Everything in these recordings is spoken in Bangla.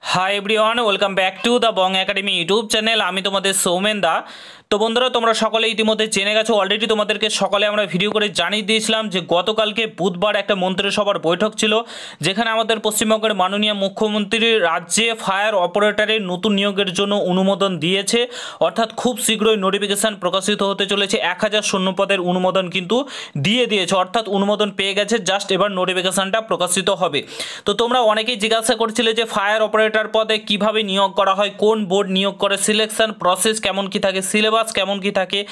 High everyone welcome back to the Bong academy YouTube channel आमी तोमादेर सौमेन दा। तो बंधुरा तोमरा सकले इतिमध्ये जेने गेछो अलरेडी तोमादेरके सकाले आमरा भिडियो करे जानिए दिएछिलाम जे गतकालके बुधवार एक मंत्रिसभार बैठक छिलो जेखाने आमादेर पश्चिमबंगेर माननीय मुख्यमंत्री राज्ये फायर अपारेटरेर नतून नियोगेर जोन्नो अनुमोदन दिएछे। अर्थात खूब शीघ्रई नोटिफिकेशन प्रकाशित होते चलेछे। 1000 शून्य पदेर अनुमोदन किन्तु दिए दिएछे, अर्थात अनुमोदन पेये गेछे, जास्ट एबार नोटिफिकेशनटा प्रकाशित होबे। तो तोमरा अनेकेई जिज्ञासा करछिले जे फायर अपारेटर पदे किभाबे नियोग करा हय, कोन बोर्ड नियोग करे, सिलेक्शन प्रसेस केमन कि थाके, सिलेबास केमन कि थाके,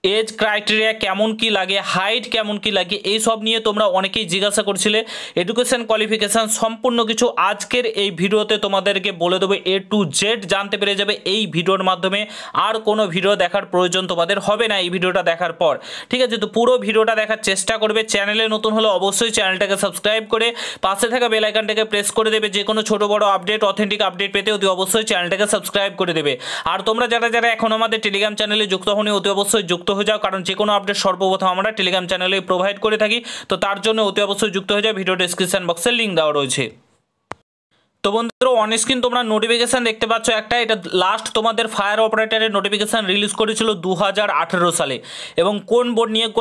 एज क्राइटेरिया केमन कि लागे, हाइट केमन कि लागे, এই সব নিয়ে তোমরা অনেকেই জিজ্ঞাসা করছিলে। এডুকেশন কোয়ালিফিকেশন সম্পূর্ণ কিছু আজকের এই ভিডিওতে তোমাদেরকে বলে দেব, এ টু জেড জানতে পেরে যাবে এই ভিডিওর মাধ্যমে। আর কোনো ভিডিও দেখার প্রয়োজন তোমাদের হবে না এই ভিডিওটা দেখার পর, ঠিক আছে? তো পুরো ভিডিওটা দেখার চেষ্টা করবে। চ্যানেলে নতুন হলে অবশ্যই চ্যানেলটাকে সাবস্ক্রাইব করে পাশে থাকা বেল আইকনটাকে প্রেস করে দেবে। যে কোনো ছোট বড় আপডেট, অথেন্টিক আপডেট পেতে অতি অবশ্যই চ্যানেলটাকে সাবস্ক্রাইব করে দেবে। আর তোমরা যারা যারা এখন আমাদের টেলিগ্রাম চ্যানেলে যুক্ত হওনি অতি অবশ্যই যুক্ত হয়ে যাও, কারণ যে কোনো আপডেট সর্বপ্রথম আমরা টেলিগ্রাম চ্যানেলে প্রোভাইড করে থাকি। তো তার জন্য অতি অবশ্যই যুক্ত হয়ে যাও, ভিডিও ডেসক্রিপশন বক্সে লিঙ্ক দেওয়া রয়েছে। তো বন্ধুরা অন স্ক্রিন তোমরা নোটিফিকেশন দেখতে পাচ্ছ একটা, এটা লাস্ট তোমাদের ফায়ার অপারেটরের নোটিফিকেশন রিলিজ করেছিল 2018 সালে। এবং কোন বোর্ড নিয়োগ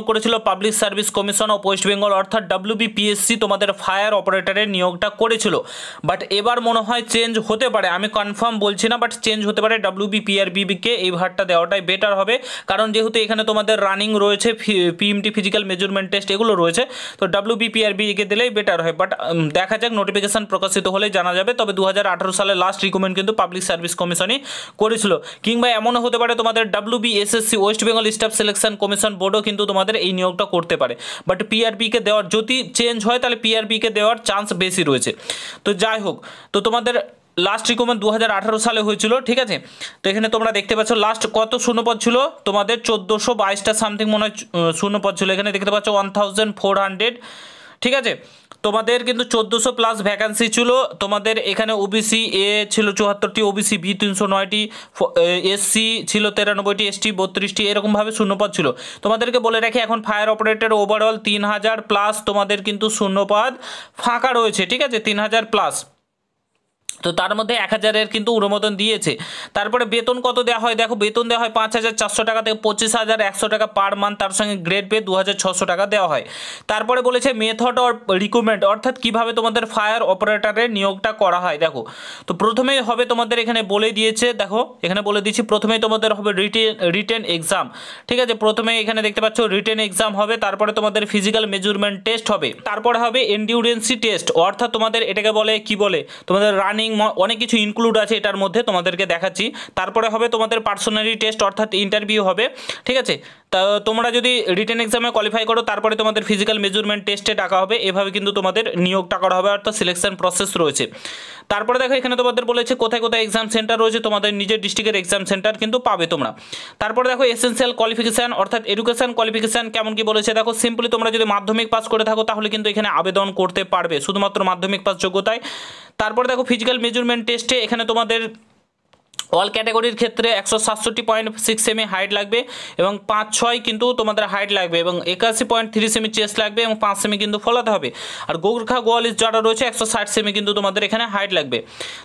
করেছিল public service commission of West Bengal, অর্থাৎ WBPSC তোমাদের ফায়ার অপারেটরের নিয়োগটা করেছিল। বাট এবার মনে হয় চেঞ্জ হতে পারে, আমি কনফার্ম বলছি না, বাট চেঞ্জ হতে পারে। WBPRBকে এই ভারটা দেওয়াটাই বেটার হবে, কারণ যেহেতু এখানে তোমাদের রানিং রয়েছে PMT ফিজিক্যাল মেজারমেন্ট টেস্ট এগুলো রয়েছে, তো WBPRBকে দিলেই বেটার হয়। বাট দেখা যাক, নোটিফিকেশন প্রকাশিত হলে জানা যাবে। তবে 2018 সালে লাস্ট রিকমেন্ড কিন্তু পাবলিক সার্ভিস কমিশনই করেছিল। কিংবা এমনও হতে পারে তোমাদের WBSSC West Bengal staff selection commission বোর্ডও কিন্তু তোমাদের এই নিয়োগটা করতে পারে। বাট PRBকে দেওয়ার, যদি চেঞ্জ হয় তাহলে PRBকে দেওয়ার চান্স বেশি রয়েছে। তো যাই হোক, তো তোমাদের লাস্ট রিকমেন্ড 2018 সালে হয়েছিল, ঠিক আছে? তো এখানে তোমরা দেখতে পাচ্ছ লাস্ট কত শূন্যপদ ছিল তোমাদের, 1422টা সামথিং মনে হয় শূন্যপদ ছিল। এখানে দেখতে পাচ্ছ 1400, ঠিক আছে? তোমাদের কিন্তু 1400 প্লাস ভ্যাকান্সি ছিল। তোমাদের এখানে ওবিসি এ ছিল 74টি, ওবিসি বি 309টি, এসসি ছিল 93টি, এসটি 32টি, এরকমভাবে শূন্যপদ ছিল। তোমাদেরকে বলে রাখি, এখন ফায়ার অপারেটর ওভারঅল 3000 প্লাস তোমাদের কিন্তু শূন্যপদ ফাঁকা রয়েছে, ঠিক আছে? 3000 প্লাস। তো তার মধ্যে 1000-এর কিন্তু অনুমোদন দিয়েছে। তারপরে বেতন কত দেওয়া হয় দেখো, বেতন দেওয়া হয় 5400 টাকা থেকে 25100 টাকা পার মান্থ, তার সঙ্গে গ্রেড পে 2600 টাকা দেওয়া হয়। তারপরে বলেছে মেথড অর রিক্রুটমেন্ট, অর্থাৎ কিভাবে তোমাদের ফায়ার অপারেটরের নিয়োগটা করা হয়। দেখো, তো প্রথমেই হবে তোমাদের এখানে বলে দিয়েছে, দেখো এখানে বলে দিচ্ছি, প্রথমেই তোমাদের হবে রিটেন এক্সাম, ঠিক আছে? প্রথমে এখানে দেখতে পাচ্ছ রিটেন এক্সাম হবে, তারপরে তোমাদের ফিজিক্যাল মেজারমেন্ট টেস্ট হবে, তারপরে হবে এন্ডিউরেন্সি টেস্ট, অর্থাৎ তোমাদের এটাকে বলে কি বলে, তোমাদের রানিং অনেক কিছু ইনক্লুড আছে এটার মধ্যে, তোমাদেরকে দেখাচ্ছি। তারপরে হবে তোমাদের পার্সোনালিটি টেস্ট, অর্থাৎ ইন্টারভিউ হবে, ঠিক আছে? তা তোমরা যদি রিটেন এক্সামে কোয়ালিফাই করো, তারপরে তোমাদের ফিজিক্যাল মেজারমেন্ট টেস্টে ডাকা হবে, এভাবে কিন্তু তোমাদের নিয়োগটা করা হবে, অর্থাৎ সিলেকশন প্রসেস রয়েছে। তারপরে দেখো এখানে তোমাদের বলেছে কোথায় কোথায় এক্সাম সেন্টার রয়েছে, তোমাদের নিজের ডিস্ট্রিক্টের এক্সাম সেন্টার কিন্তু পাবে তোমরা। তারপরে দেখো এসেনশিয়াল কোয়ালিফিকেশান, অর্থাৎ এডুকেশন কোয়ালিফিকেশান কেমন কি বলেছে দেখো, সিম্পলি তোমরা যদি মাধ্যমিক পাস করে থাকো তাহলে কিন্তু এখানে আবেদন করতে পারবে, শুধুমাত্র মাধ্যমিক পাস যোগ্যতায়। তারপরে দেখো ফিজিক্যাল মেজারমেন্ট টেস্টে এখানে তোমাদের অল ক্যাটাগরির ক্ষেত্রে 167.6 সেমি হাইট লাগবে, এবং 5-6 কিন্তু তোমাদের হাইট লাগবে, এবং 81.3 সেমি চেস্ট লাগবে, এবং 5 সেমি কিন্তু ফলাতে হবে। আর গোর্খা গোয়ালিস যারা রয়েছে 160 সেমি কিন্তু তোমাদের এখানে হাইট লাগবে।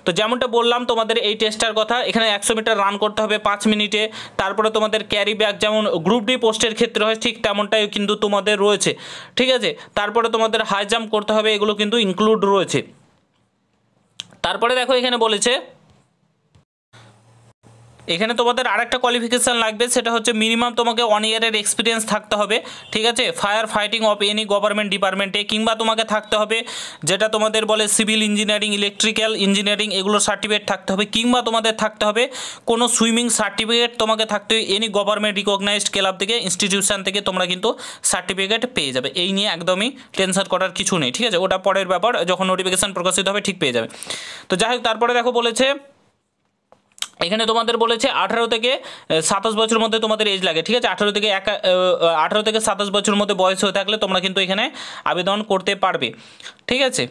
তো যেমনটা বললাম তোমাদের এই টেস্টটার কথা, এখানে 100 মিটার রান করতে হবে 5 মিনিটে। তারপরে তোমাদের ক্যারি ব্যাক যেমন গ্রুপ ডি পোস্টের ক্ষেত্রে হয় ঠিক তেমনটাই কিন্তু তোমাদের রয়েছে, ঠিক আছে? তারপরে তোমাদের হাই জাম্প করতে হবে, এগুলো কিন্তু ইনক্লুড রয়েছে। তারপরে দেখো এখানে বলেছে, এখানে তোমাদের আরেকটা কোয়ালিফিকেশান লাগবে, সেটা হচ্ছে মিনিমাম তোমাকে 1 ইয়ারের এক্সপিরিয়েন্স থাকতে হবে, ঠিক আছে? Fire fighting of any government ডিপার্টমেন্টে, কিংবা তোমাকে থাকতে হবে যেটা তোমাদের বলে সিভিল ইঞ্জিনিয়ারিং, ইলেকট্রিক্যাল ইঞ্জিনিয়ারিং, এগুলো সার্টিফিকেট থাকতে হবে, কিংবা তোমাদের থাকতে হবে কোনো সুইমিং সার্টিফিকেট, তোমাকে থাকতে হবে এনি গভর্নমেন্ট রিকগনাইজড ক্লাব থেকে, ইনস্টিটিউশন থেকে তোমরা কিন্তু সার্টিফিকেট পেয়ে যাবে। এই নিয়ে একদমই টেনশন করার কিছু নেই, ঠিক আছে? ওটা পরের ব্যাপার, যখন নোটিফিকেশান প্রকাশিত হবে ঠিক পেয়ে যাবে। তো যাই হোক, তারপরে দেখো বলেছে এখানে তোমাদের বলেছে 18 থেকে 27 বছরের মধ্যে তোমাদের এজ লাগে, ঠিক আছে? 18 থেকে 27 বছরের মধ্যে বয়স হয়ে থাকলে তোমরা কিন্তু এখানে আবেদন করতে পারবে, ঠিক আছে?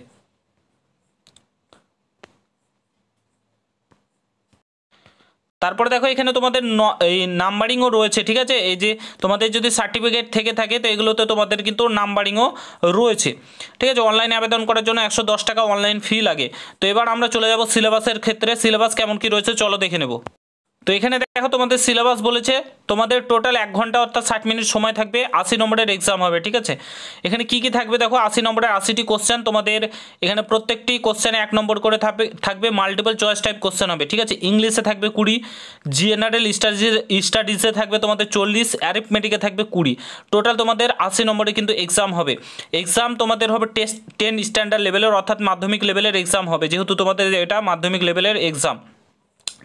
তারপরে দেখো এখানে তোমাদের এই নাম্বারিংও রয়েছে, ঠিক আছে। এই যে তোমাদের যদি সার্টিফিকেট থেকে থাকে তো এগুলোতে তোমাদের কিন্তু নাম্বারিংও রয়েছে, ঠিক আছে। অনলাইনে আবেদন করার জন্য 110 টাকা অনলাইন ফি লাগে। তো এবার আমরা চলে যাব সিলেবাসের ক্ষেত্রে। সিলেবাস কেমন কি রয়েছে চলো দেখে নেব। তো এখানে দেখো তোমাদের সিলেবাস বলেছে তোমাদের টোটাল 1 ঘন্টা অর্থাৎ 60 মিনিট সময় থাকবে, 80 নম্বরের এক্সাম হবে, ঠিক আছে। এখানে কি কি থাকবে দেখো, 80 নম্বরের 80টি কোশ্চেন তোমাদের। এখানে প্রত্যেকটি কোশ্চেনে 1 নম্বর করে থাকবে মাল্টিপল চয়েস টাইপ কোশ্চেন হবে, ঠিক আছে। ইংলিশে থাকবে 20, জেনারেল স্টাডিজে থাকবে তোমাদের 40, অ্যারিথমেটিকে থাকবে 20। টোটাল তোমাদের 80 নম্বরে কিন্তু এক্সাম হবে। এক্সাম তোমাদের হবে টেস্ট 10 স্ট্যান্ডার্ড লেভেলের অর্থাৎ মাধ্যমিক লেভেলের এক্সাম হবে, যেহেতু তোমাদের এটা মাধ্যমিক লেভেলের এক্সাম,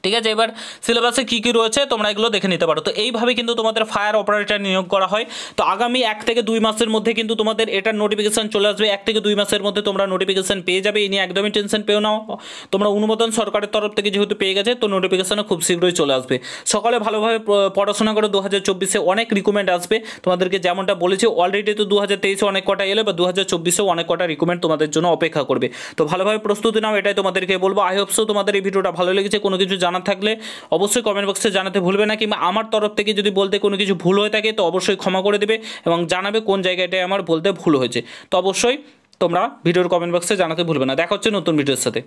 ঠিক আছে। এবার সিলেবাসে কী কী রয়েছে তোমরা এগুলো দেখে নিতে পারো। তো এইভাবে কিন্তু তোমাদের ফায়ার অপারেটর নিয়োগ করা হয়। তো আগামী 1 থেকে 2 মাসের মধ্যে কিন্তু তোমাদের এটার নোটিফিকেশান চলে আসবে। 1 থেকে 2 মাসের মধ্যে তোমরা নোটিফিকেশান পেয়ে যাবে, এই নিয়ে একদমই টেনশন পেও না। তোমরা অনুমোদন সরকারের তরফ থেকে যেহেতু পেয়ে গেছে তো নোটিফিকেশানও খুব শীঘ্রই চলে আসবে। সকলে ভালোভাবে পড়াশোনা করে 2024-এ অনেক রিকমেন্ড আসবে তোমাদেরকে, যেমনটা বলেছি অলরেডি। তো 2023-এ অনেক কটা এলে বা 2024-এও অনেক কটা রিকমেন্ড তোমাদের জন্য অপেক্ষা করবে। তো ভালোভাবে প্রস্তুতি নাও, এটাই তোমাদেরকে বলবো। আই হোপ সো তোমাদের এই ভিডিওটা ভালো লেগেছে। কোনো কিছু জানার থাকলে অবশ্যই কমেন্ট বক্সে জানাতে ভুলবে না, কিংবা আমার তরফ থেকে যদি বলতে কোনো কিছু ভুল হয়ে থাকে তো অবশ্যই ক্ষমা করে দেবে এবং জানাবে কোন জায়গাটায় আমার বলতে ভুল হয়েছে। তো অবশ্যই তোমরা ভিডিওর কমেন্ট বক্সে জানাতে ভুলবে না। দেখা হচ্ছে নতুন ভিডিওর সাথে।